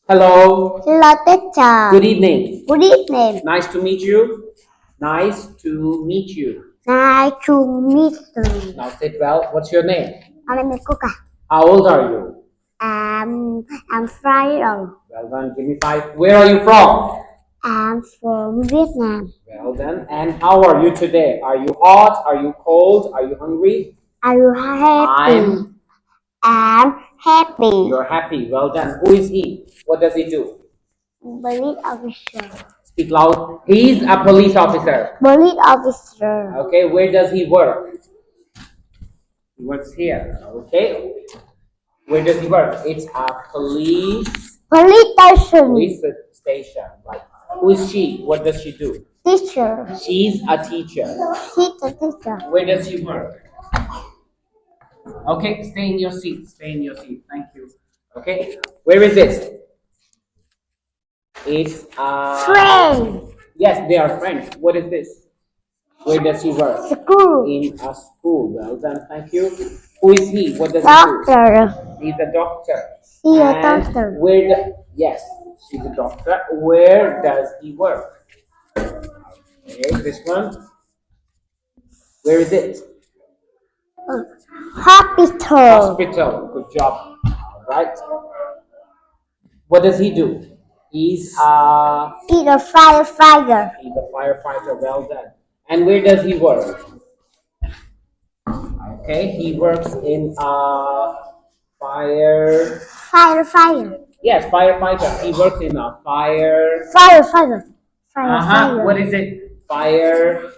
Hello. Hello, teacher. Good evening. Good evening. Nice to meet you. Nice to meet you. Nice to meet you. Now sit well. What's your name? My name is Coca. How old are you? I'm 5 Well done. Give me 5. Where are you from? I'm from Vietnam. Well done. And how are you today? Are you hot? Are you cold? Are you hungry? Are you happy? I'm happy. You're happy. Well done. Who is he? What does he do? Police officer. Speak loud. He's a police officer. Police officer. Okay. Where does he work? He works here. Okay. Where does he work? It's a police Police station. Right. Who is she? What does she do? teacher. She's a teacher. She's a teacher. Where does she work? Okay, stay in your seat. Stay in your seat. Thank you. Okay. Where is it? It's Friend. Yes, they are friends. What is this? Where does he work? School. In a school. Well done. Thank you. Who is he? What does he Doctor. do? He's a doctor. She's a And doctor. yes, she's a doctor. Where does he work? Okay, this one. Where is it? Hospital. Hospital. Good job. All right. What does he do? He's a firefighter. Well done. And where does he work? Okay, he works in a Firefighter. Yes, firefighter. He works in a Firefighter. What is it? Fire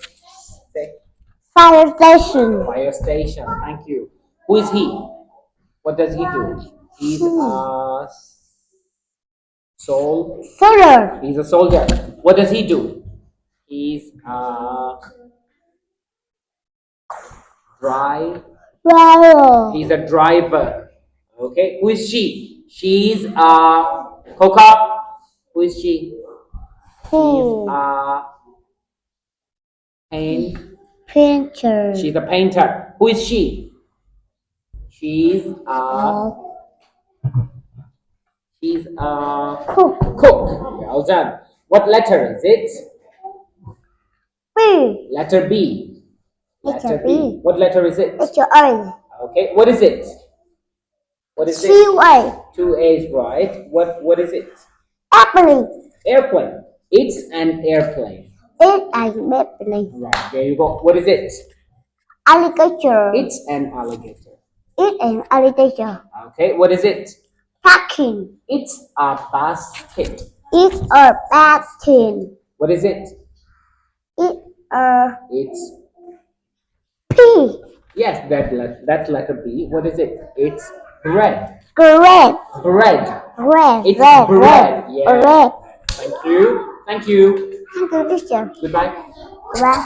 Station. station. Thank you. Who is he? What does he do? He's a Soldier. He's a soldier. What does he do? He's a He's a driver. Okay. Who is she? She's a Coca. Who is she? She's a Painter. She's a painter. Who is she? She's a cook. Well done. What letter is it? B. Letter B. Letter B. What letter is it? Letter A. Okay. What is it? What is it? C1. 2 A's, right? What is it? Airplane. Airplane. It's an airplane. It's an airplane. Right. There you go. What is it? Alligator. It's an alligator. It's an alligator. Okay. What is it? Packing. It's a basket. It's a basket. What is it? It's P. Yes, that's letter B. What is it? It's bread. Bread. Bread. Bread. It's bread. bread. Yeah. Bread. Thank you. Thank you. Thank you, teacher. Goodbye. Bye.